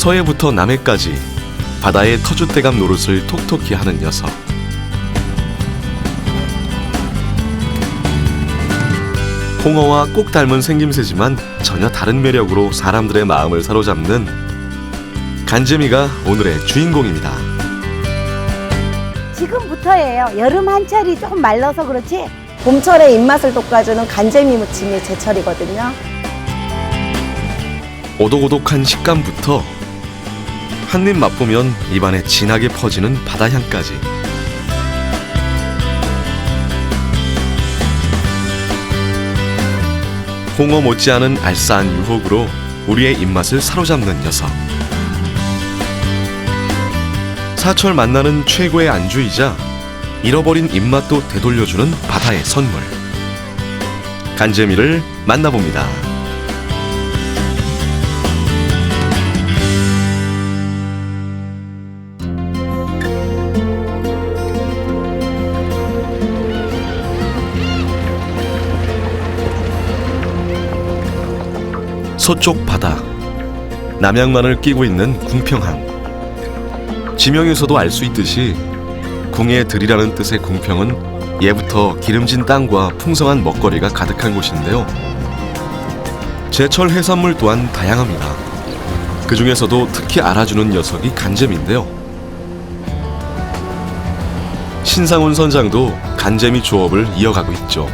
서해부터 남해까지 바다의 터줏대감 노릇을 톡톡히 하는 녀석. 홍어와 꼭 닮은 생김새지만 전혀 다른 매력으로 사람들의 마음을 사로잡는 간재미가 오늘의 주인공입니다. 지금부터예요. 여름 한철이 조금 말라서 그렇지. 봄철의 입맛을 돋궈주는 간재미 무침이 제철이거든요. 오독오독한 식감부터 한입 맛보면 입안에 진하게 퍼지는 바다향까지. 홍어 못지않은 알싸한 유혹으로 우리의 입맛을 사로잡는 녀석. 사철 만나는 최고의 안주이자 잃어버린 입맛도 되돌려주는 바다의 선물. 간재미를 만나봅니다. 서쪽 바다, 남양만을 끼고 있는 궁평항. 지명에서도 알 수 있듯이 궁의 들이라는 뜻의 궁평은 예부터 기름진 땅과 풍성한 먹거리가 가득한 곳인데요. 제철 해산물 또한 다양합니다. 그 중에서도 특히 알아주는 녀석이 간재미인데요. 신상훈 선장도 간재미 조업을 이어가고 있죠.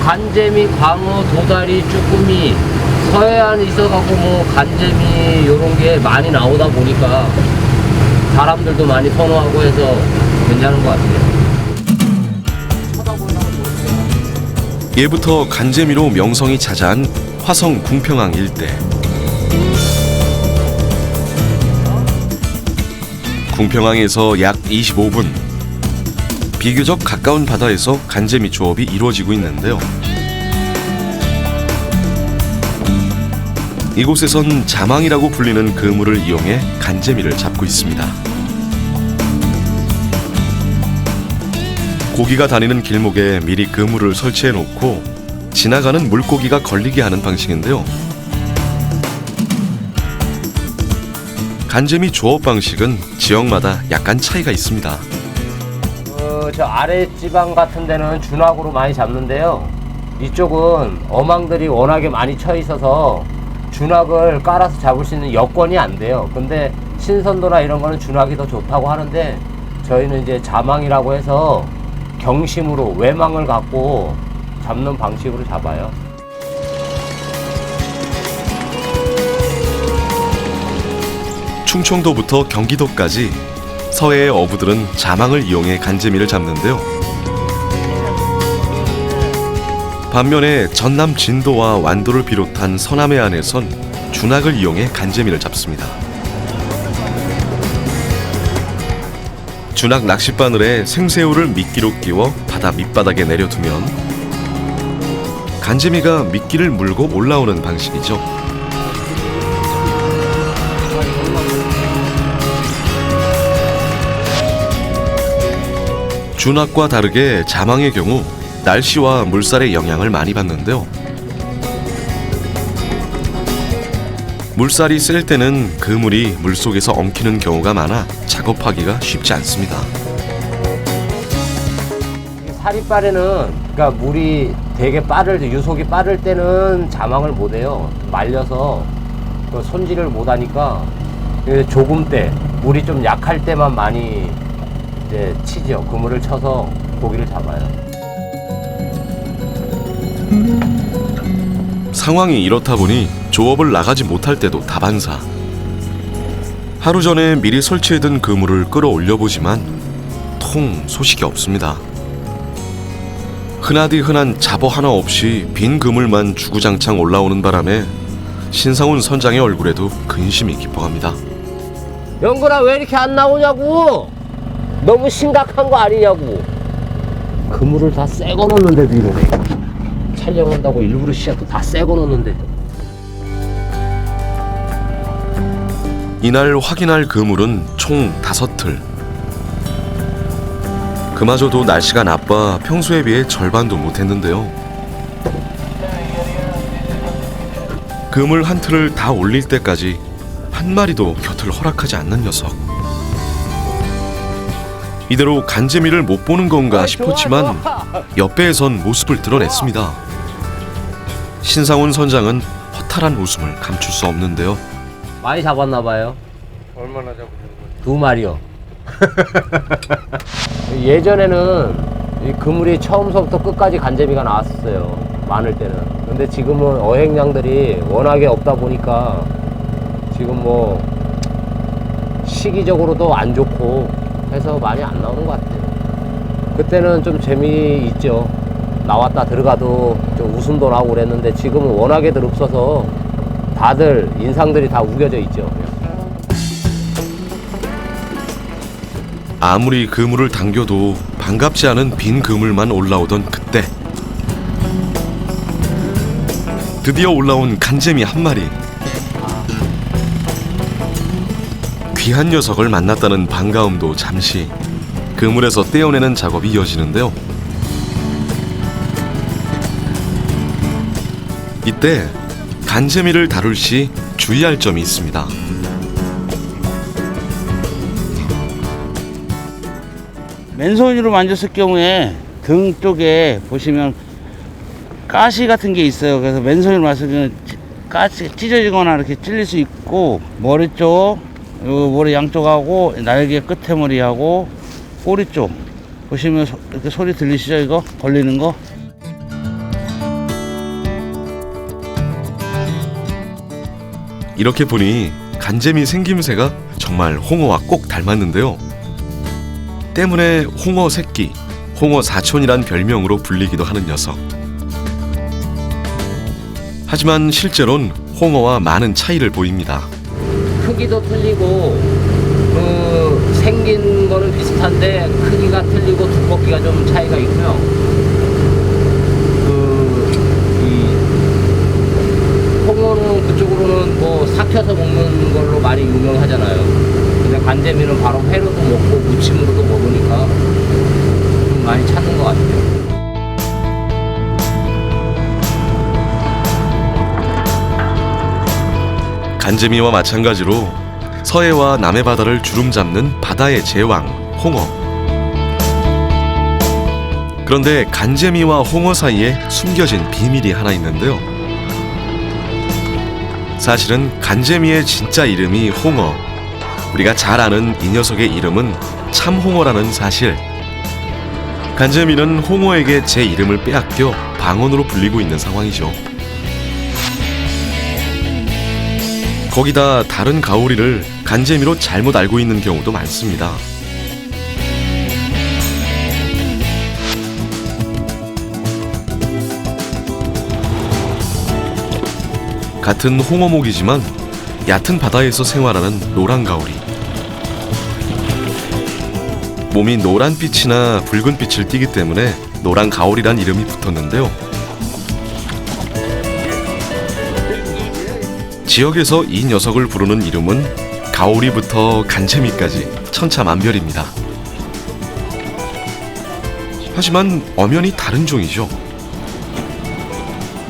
간재미, 광어, 도다리, 쭈꾸미, 서해안에 있어갖고 간재미 요런 게 많이 나오다 보니까 사람들도 많이 선호하고 해서 괜찮은 것 같아요. 예부터 간재미로 명성이 자자한 화성 궁평항 일대. 궁평항에서 약 25분. 비교적 가까운 바다에서 간재미 조업이 이루어지고 있는데요. 이곳에선 자망이라고 불리는 그물을 이용해 간재미를 잡고 있습니다. 고기가 다니는 길목에 미리 그물을 설치해 놓고 지나가는 물고기가 걸리게 하는 방식인데요. 간재미 조업 방식은 지역마다 약간 차이가 있습니다. 저 아래 지방 같은 데는 준학으로 많이 잡는데요. 이쪽은 어망들이 워낙에 많이 쳐 있어서 준학을 깔아서 잡을 수 있는 여건이 안 돼요. 근데 신선도나 이런 거는 준학이 더 좋다고 하는데 저희는 이제 자망이라고 해서 경심으로 외망을 갖고 잡는 방식으로 잡아요. 충청도부터 경기도까지 서해의 어부들은 자망을 이용해 간재미를 잡는데요. 반면에 전남 진도와 완도를 비롯한 서남해 안에선 준학을 이용해 간재미를 잡습니다. 준학 낚싯바늘에 생새우를 미끼로 끼워 바다 밑바닥에 내려두면 간재미가 미끼를 물고 올라오는 방식이죠. 준학과 다르게 자망의 경우 날씨와 물살의 영향을 많이 받는데요. 물살이 셀 때는 그물이 물속에서 엉키는 경우가 많아 작업하기가 쉽지 않습니다. 사리바래는 그러니까 물이 되게 빠를 때, 유속이 빠를 때는 자망을 못 해요. 말려서 그 손질을 못 하니까 조금 때 물이 좀 약할 때만 많이 이제 치죠. 그물을 쳐서 고기를 잡아요. 상황이 이렇다 보니 조업을 나가지 못할 때도 다반사. 하루 전에 미리 설치해둔 그물을 끌어올려 보지만 통 소식이 없습니다. 흔하디 흔한 잡어 하나 없이 빈 그물만 주구장창 올라오는 바람에 신상훈 선장의 얼굴에도 근심이 깊어갑니다. 영근아 왜 이렇게 안 나오냐고. 너무 심각한 거 아니냐고. 그물을 다 새거 놓는데도 이러네. 촬영한다고 일부러 시작도 다 새거 놓는데. 이날 확인할 그물은 총 5틀. 그마저도 날씨가 나빠 평소에 비해 절반도 못했는데요. 그물 한 틀을 다 올릴 때까지 한 마리도 곁을 허락하지 않는 녀석. 이대로 간재미를 못 보는 건가 싶었지만 옆배에선 모습을 드러냈습니다. 신상훈 선장은 허탈한 웃음을 감출 수 없는데요. 많이 잡았나 봐요. 얼마나 잡으신 거예요? 2마리요. 예전에는 이 그물이 처음서부터 끝까지 간재미가 나왔었어요. 많을 때는. 근데 지금은 어획량들이 워낙에 없다 보니까 지금 뭐 시기적으로도 안 좋고 해서 많이 안 나오는 것 같아요. 그때는 좀 재미있죠. 나왔다 들어가도 좀 웃음도 나고 그랬는데 지금은 워낙에들 없어서 다들 인상들이 다 우겨져 있죠. 아무리 그물을 당겨도 반갑지 않은 빈 그물만 올라오던 그때 드디어 올라온 간재미 한 마리. 귀한 녀석을 만났다는 반가움도 잠시 그물에서 떼어내는 작업이 이어지는데요. 이때 간재미를 다룰 시 주의할 점이 있습니다. 맨손으로 만졌을 경우에 등 쪽에 보시면 가시 같은 게 있어요. 그래서 맨손으로 만졌을 경우에 가시 찢어지거나 이렇게 찔릴 수 있고, 머리 쪽, 머리 양쪽하고 날개 끝에머리하고 꼬리 쪽 보시면 이렇게 소리 들리시죠? 이거 걸리는 거. 이렇게 보니 간재미 생김새가 정말 홍어와 꼭 닮았는데요. 때문에 홍어 새끼, 홍어 사촌이란 별명으로 불리기도 하는 녀석. 하지만 실제로는 홍어와 많은 차이를 보입니다. 크기도 틀리고 생긴 거는 비슷한데 크기가 틀리고 두껍기가 좀 차이가 있고요. 홍어는 그쪽으로는 뭐 삭혀서 먹는 걸로 많이 유명하잖아요. 근데 간재미는 바로 회로도 먹고 무침으로도 먹으니까 좀 많이 찾는 것 같아요. 간재미와 마찬가지로 서해와 남해 바다를 주름잡는 바다의 제왕, 홍어. 그런데 간재미와 홍어 사이에 숨겨진 비밀이 하나 있는데요. 사실은 간재미의 진짜 이름이 홍어. 우리가 잘 아는 이 녀석의 이름은 참홍어라는 사실. 간재미는 홍어에게 제 이름을 빼앗겨 방언으로 불리고 있는 상황이죠. 거기다 다른 가오리를 간재미로 잘못 알고 있는 경우도 많습니다. 같은 홍어목이지만 얕은 바다에서 생활하는 노란가오리. 몸이 노란빛이나 붉은빛을 띠기 때문에 노란가오리란 이름이 붙었는데요. 지역에서 이 녀석을 부르는 이름은 가오리부터 간재미까지 천차만별입니다. 하지만 엄연히 다른 종이죠.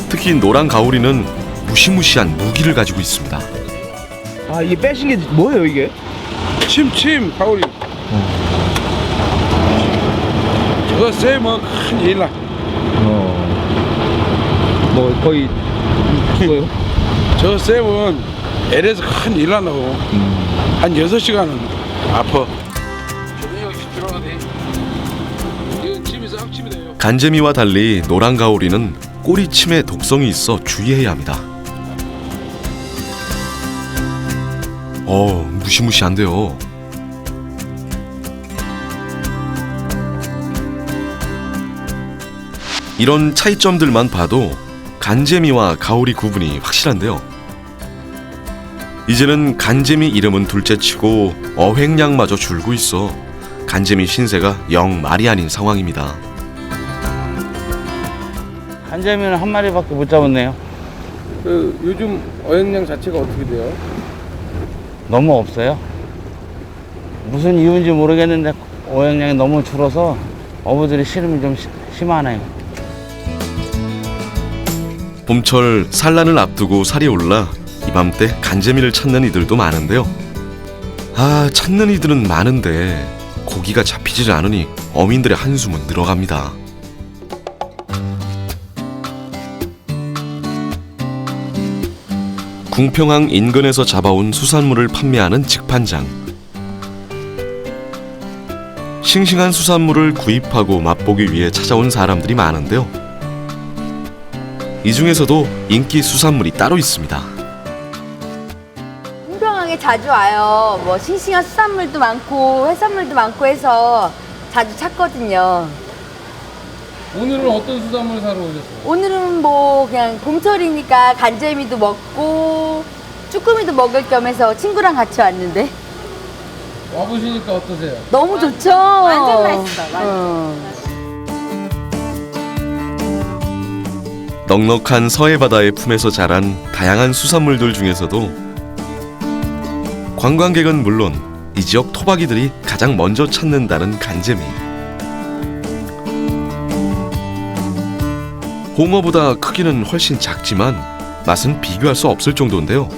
특히 노란 가오리는 무시무시한 무기를 가지고 있습니다. 아, 이게 빼신 게 뭐예요, 이게? 침, 가오리. 저거 쎄면 큰일 나. 뭐 거의 죽어요? 저 쎄면 L에서 큰일 나고 한 6시간은 아파. 여기 들어가네. 이거 침에서 확침이 돼요. 간재미와 달리 노란 가오리는 꼬리침에 독성이 있어 주의해야 합니다. 무시무시한데요. 이런 차이점들만 봐도 간재미와 가오리 구분이 확실한데요. 이제는 간재미 이름은 둘째치고 어획량마저 줄고 있어 간재미 신세가 영 말이 아닌 상황입니다. 간재미는 한 마리밖에 못 잡았네요. 요즘 어획량 자체가 어떻게 돼요? 너무 없어요. 무슨 이유인지 모르겠는데 어획량이 너무 줄어서 어부들이 시름이 좀 심하네요. 봄철 산란을 앞두고 살이 올라 이맘때 간재미를 찾는 이들도 많은데요. 아, 찾는 이들은 많은데 고기가 잡히질 않으니 어민들의 한숨은 늘어갑니다. 궁평항 인근에서 잡아온 수산물을 판매하는 직판장. 싱싱한 수산물을 구입하고 맛보기 위해 찾아온 사람들이 많은데요. 이 중에서도 인기 수산물이 따로 있습니다. 궁평항에 자주 와요. 뭐 싱싱한 수산물도 많고 해산물도 많고 해서 자주 찾거든요. 오늘은 어떤 수산물 사러 오셨어요? 오늘은 뭐 그냥 봄철이니까 간재미도 먹고 쭈꾸미도 먹을 겸해서 친구랑 같이 왔는데 와보시니까 어떠세요? 너무 좋죠? 완전 맛있어. 넉넉한 서해 바다의 품에서 자란 다양한 수산물들 중에서도 관광객은 물론 이 지역 토박이들이 가장 먼저 찾는다는 간재미. 홍어보다 크기는 훨씬 작지만 맛은 비교할 수 없을 정도인데요.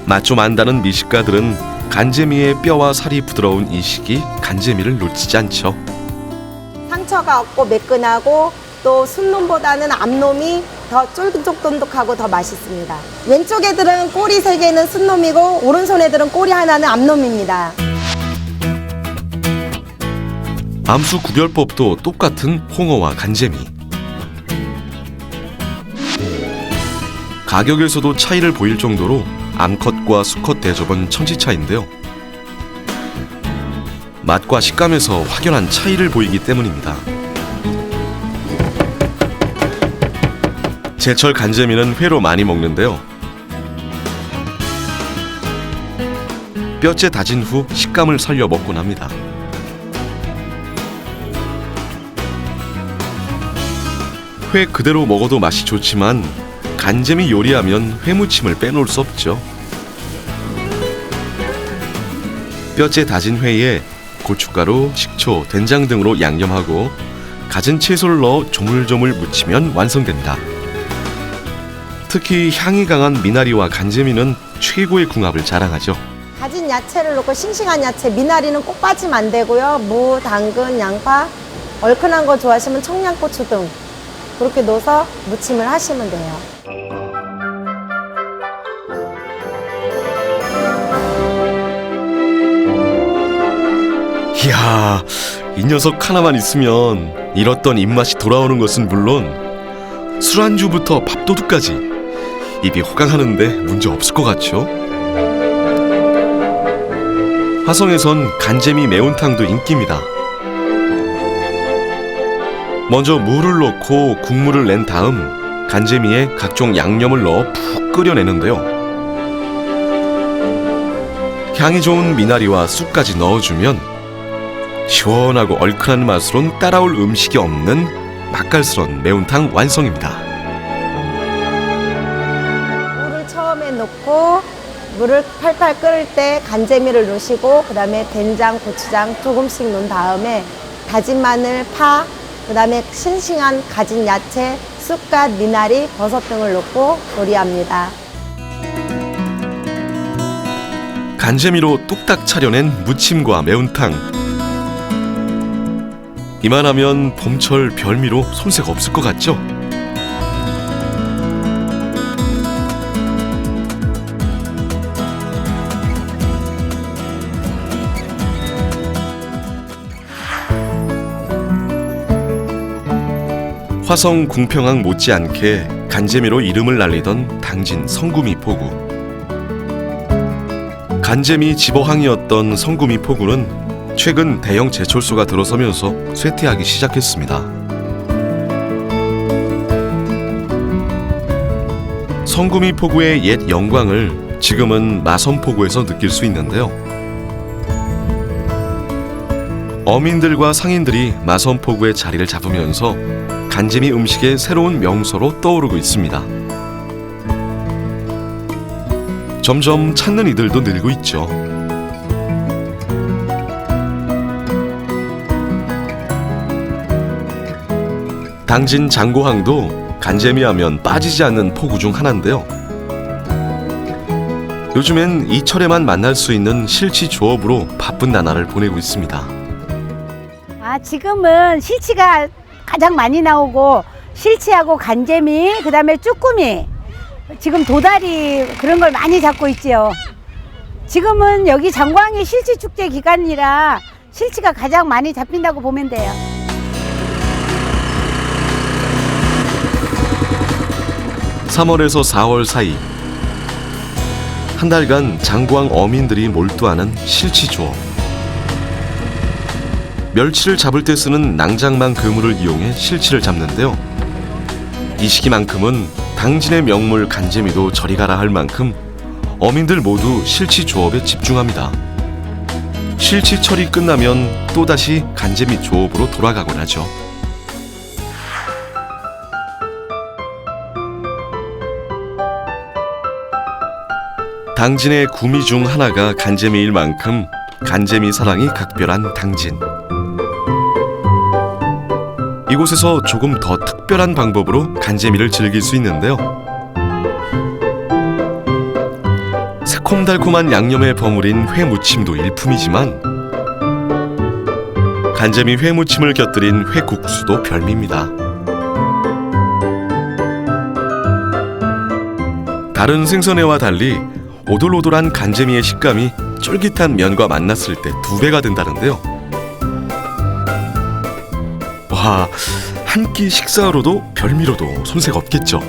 맛 좀 안다는 미식가들은 간재미의 뼈와 살이 부드러운 이 시기 간재미를 놓치지 않죠. 상처가 없고 매끈하고 또 순놈보다는 앞놈이 더 쫄깃쫄깃하고 더 맛있습니다. 왼쪽 애들은 꼬리 3개는 순놈이고 오른손 애들은 꼬리 하나는 앞놈입니다. 암수 구별법도 똑같은 홍어와 간재미. 가격에서도 차이를 보일 정도로 암컷과 수컷 대접은 천지차인데요. 맛과 식감에서 확연한 차이를 보이기 때문입니다. 제철 간재미는 회로 많이 먹는데요. 뼈째 다진 후 식감을 살려 먹곤 합니다. 회 그대로 먹어도 맛이 좋지만 간재미 요리하면 회무침을 빼놓을 수 없죠. 뼈째 다진 회에 고춧가루, 식초, 된장 등으로 양념하고 갖은 채소를 넣어 조물조물 무치면 완성됩니다. 특히 향이 강한 미나리와 간재미는 최고의 궁합을 자랑하죠. 가진 야채를 넣고 싱싱한 야채, 미나리는 꼭 빠지면 안 되고요. 무, 당근, 양파, 얼큰한 거 좋아하시면 청양고추 등 그렇게 넣어서 무침을 하시면 돼요. 이야, 이 녀석 하나만 있으면 잃었던 입맛이 돌아오는 것은 물론 술안주부터 밥도둑까지 입이 호강하는데 문제 없을 것 같죠? 화성에선 간재미 매운탕도 인기입니다. 먼저 무를 넣고 국물을 낸 다음 간재미에 각종 양념을 넣어 푹 끓여내는데요. 향이 좋은 미나리와 쑥까지 넣어주면 시원하고 얼큰한 맛으론 따라올 음식이 없는 맛깔스러운 매운탕 완성입니다. 물을 처음에 넣고 물을 팔팔 끓을 때 간재미를 넣으시고 그 다음에 된장, 고추장 조금씩 넣은 다음에 다진 마늘, 파, 그 다음에 싱싱한 가진 야채, 쑥갓, 미나리, 버섯 등을 넣고 조리합니다. 간재미로 뚝딱 차려낸 무침과 매운탕. 이만하면 봄철 별미로 손색 없을 것 같죠? 화성 궁평항 못지않게 간재미로 이름을 날리던 당진 성구미 포구. 간재미 지보항이었던 성구미 포구는 최근 대형 제철소가 들어서면서 쇠퇴하기 시작했습니다. 성구미 포구의 옛 영광을 지금은 마선포구에서 느낄 수 있는데요. 어민들과 상인들이 마선포구의 자리를 잡으면서 간재미 음식의 새로운 명소로 떠오르고 있습니다. 점점 찾는 이들도 늘고 있죠. 당진 장고항도 간재미 하면 빠지지 않는 포구 중 하나인데요. 요즘엔 이 철에만 만날 수 있는 실치 조업으로 바쁜 나날을 보내고 있습니다. 지금은 실치가 가장 많이 나오고 실치하고 간재미, 그다음에 쭈꾸미, 지금 도다리 그런 걸 많이 잡고 있지요. 지금은 여기 장광이 실치 축제 기간이라 실치가 가장 많이 잡힌다고 보면 돼요. (3월에서 4월) 사이 한 달간 장구항 어민들이 몰두하는 실치 조업. 멸치를 잡을 때 쓰는 낭장망 그물을 이용해 실치를 잡는데요. 이 시기만큼은 당진의 명물 간재미도 저리 가라 할 만큼 어민들 모두 실치 조업에 집중합니다. 실치철이 끝나면 또다시 간재미 조업으로 돌아가곤 하죠. 당진의 구미 중 하나가 간재미일 만큼 간재미 사랑이 각별한 당진. 이곳에서 조금 더 특별한 방법으로 간재미를 즐길 수 있는데요. 새콤달콤한 양념에 버무린 회무침도 일품이지만 간재미 회무침을 곁들인 회국수도 별미입니다. 다른 생선회와 달리 오돌오돌한 간재미의 식감이 쫄깃한 면과 만났을 때 2배가 된다는데요. 와, 한 끼 식사로도 별미로도 손색 없겠죠.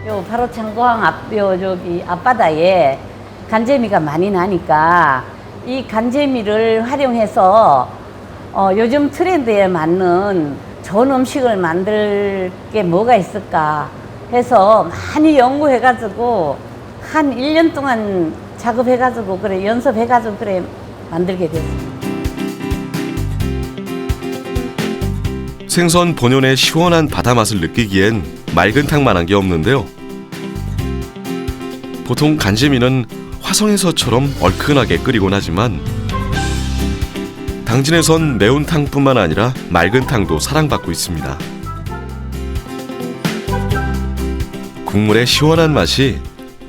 요 바로 장광 저기 앞바다에 간재미가 많이 나니까 이 간재미를 활용해서 요즘 트렌드에 맞는 좋은 음식을 만들 게 뭐가 있을까 해서 많이 연구해가지고 한 1년 동안 작업해가지고 그래 연습해가지고 그래 만들게 됐어요. 생선 본연의 시원한 바다 맛을 느끼기엔 맑은 탕만한 게 없는데요. 보통 간재미는 화성에서처럼 얼큰하게 끓이곤 하지만 당진에선 매운탕뿐만 아니라 맑은 탕도 사랑받고 있습니다. 국물의 시원한 맛이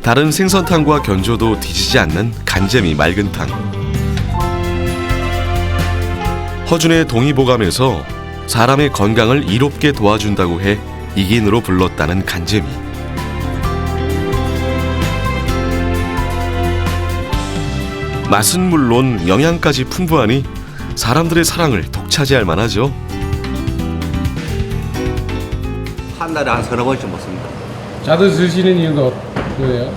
다른 생선탕과 견줘도 뒤지지 않는 간재미 맑은탕. 허준의 동의보감에서 사람의 건강을 이롭게 도와준다고 해 이긴으로 불렀다는 간재미. 맛은 물론 영양까지 풍부하니 사람들의 사랑을 독차지할 만하죠. 한 달에 한 서너 번씩 먹습니다. 자주 드시는 이유가 뭐예요?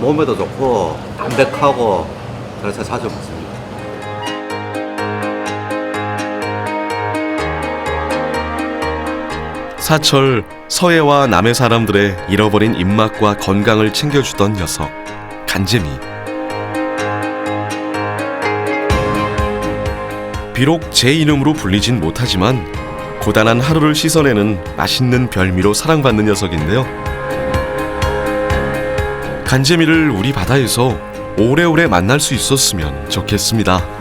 몸에도 좋고 담백하고 그래서 자주 먹습니다. 사철 서해와 남해 사람들의 잃어버린 입맛과 건강을 챙겨주던 녀석 간재미. 비록 제 이름으로 불리진 못하지만 고단한 하루를 씻어내는 맛있는 별미로 사랑받는 녀석인데요. 간재미를 우리 바다에서 오래오래 만날 수 있었으면 좋겠습니다.